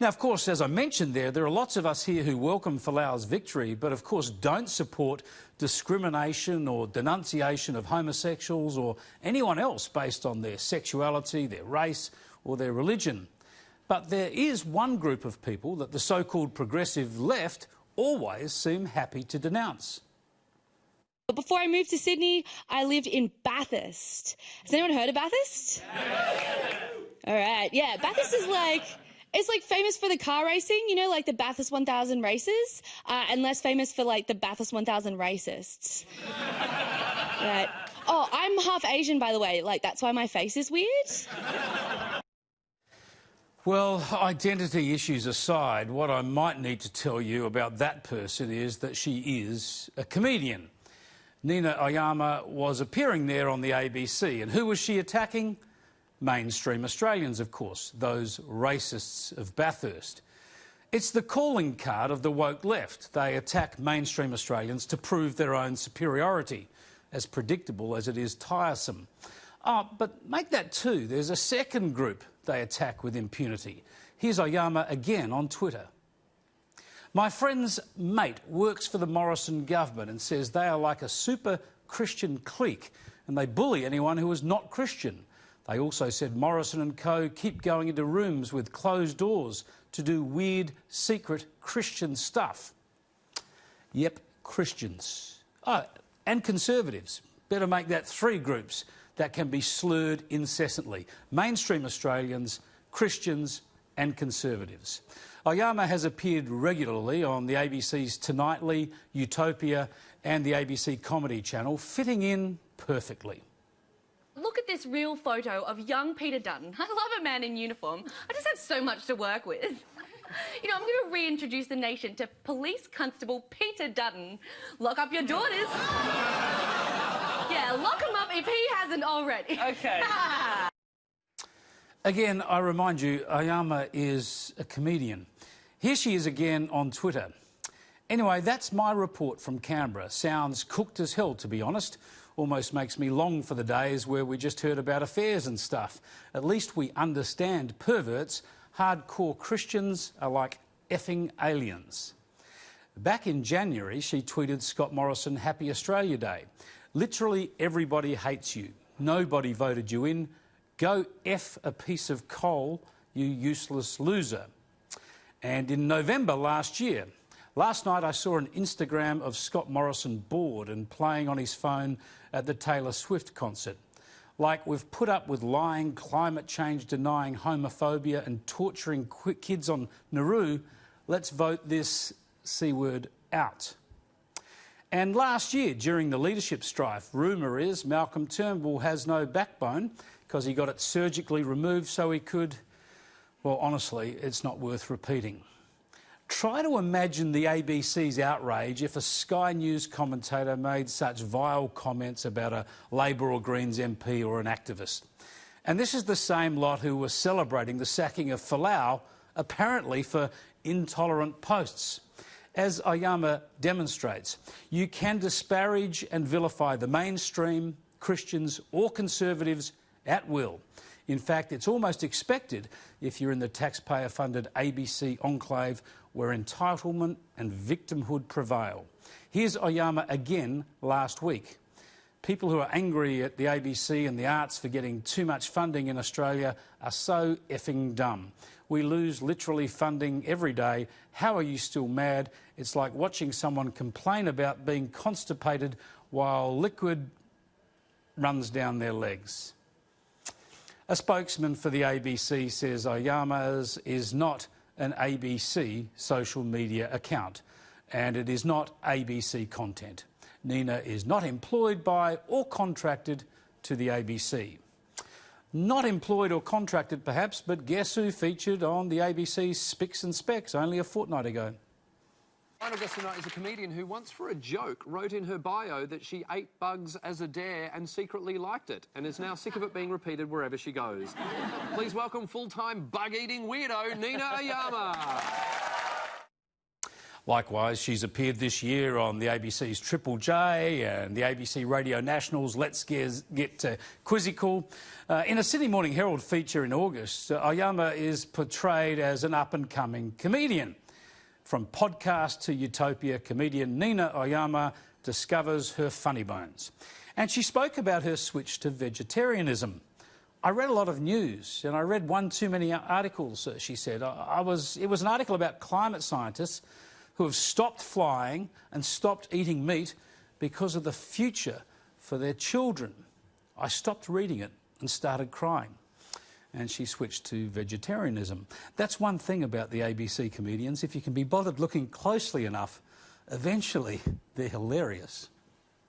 Now, of course, as I mentioned there are lots of us here who welcome Folau's victory, but of course don't support discrimination or denunciation of homosexuals or anyone else based on their sexuality, their race or their religion. But there is one group of people that the so-called progressive left always seem happy to denounce. Before I moved to Sydney, I lived in Bathurst. Has anyone heard of Bathurst? All right, yeah, Bathurst is it's like famous for the car racing, you know, like the Bathurst 1000 races, and less famous for like the Bathurst 1000 racists. Right. Oh, I'm half Asian, by the way, like that's why my face is weird. Well, identity issues aside, what I might need to tell you about that person is that she is a comedian. Nina Oyama was appearing there on the ABC, and who was she attacking? Mainstream Australians, of course, those racists of Bathurst. It's the calling card of the woke left. They attack mainstream Australians to prove their own superiority, as predictable as it is tiresome. Oh, but make that two. There's a second group they attack with impunity. Here's Oyama again on Twitter. My friend's mate works for the Morrison government and says they are like a super Christian clique and they bully anyone who is not Christian. They also said Morrison and co keep going into rooms with closed doors to do weird, secret Christian stuff. Yep, Christians. Oh, and conservatives. Better make that three groups that can be slurred incessantly. Mainstream Australians, Christians and conservatives. Oyama has appeared regularly on the ABC's Tonightly, Utopia and the ABC Comedy Channel, fitting in perfectly. Look at this real photo of young Peter Dutton. I love a man in uniform. I just have so much to work with. You know, I'm going to reintroduce the nation to Police Constable Peter Dutton. Lock up your daughters. Yeah, lock him up if he hasn't already. OK. Again, I remind you, Oyama is a comedian. Here she is again on Twitter. Anyway, that's my report from Canberra. Sounds cooked as hell, to be honest. Almost makes me long for the days where we just heard about affairs and stuff. At least we understand perverts. Hardcore Christians are like effing aliens. Back in January, she tweeted Scott Morrison Happy Australia Day. Literally everybody hates you. Nobody voted you in. Go F a piece of coal, you useless loser. And in November last night I saw an Instagram of Scott Morrison bored and playing on his phone at the Taylor Swift concert. Like, we've put up with lying, climate change denying, homophobia and torturing kids on Nauru. Let's vote this C word out. And last year, during the leadership strife, rumour is Malcolm Turnbull has no backbone because he got it surgically removed so he could... Well, honestly, it's not worth repeating. Try to imagine the ABC's outrage if a Sky News commentator made such vile comments about a Labor or Greens MP or an activist. And this is the same lot who were celebrating the sacking of Folau, apparently for intolerant posts. As Oyama demonstrates, you can disparage and vilify the mainstream, Christians or conservatives at will. In fact, it's almost expected if you're in the taxpayer-funded ABC enclave where entitlement and victimhood prevail. Here's Oyama again last week. People who are angry at the ABC and the arts for getting too much funding in Australia are so effing dumb. We lose literally funding every day. How are you still mad? It's like watching someone complain about being constipated while liquid runs down their legs. A spokesman for the ABC says Oyama's is not an ABC social media account and it is not ABC content. Nina is not employed by or contracted to the ABC. Not employed or contracted perhaps, but guess who featured on the ABC's Spicks and Specks only a fortnight ago? Final guest tonight is a comedian who once for a joke wrote in her bio that she ate bugs as a dare and secretly liked it and is now sick of it being repeated wherever she goes. Please welcome full-time bug-eating weirdo Nina Oyama. Likewise, she's appeared this year on the ABC's Triple J and the ABC Radio National's Let's Get Quizzical. In a Sydney Morning Herald feature in August, Oyama is portrayed as an up-and-coming comedian. From podcast to utopia, comedian Nina Oyama discovers her funny bones. And she spoke about her switch to vegetarianism. I read a lot of news, and I read one too many articles, she said. It was an article about climate scientists who have stopped flying and stopped eating meat because of the future for their children. I stopped reading it and started crying. And she switched to vegetarianism. That's one thing about the ABC comedians. If you can be bothered looking closely enough, eventually they're hilarious.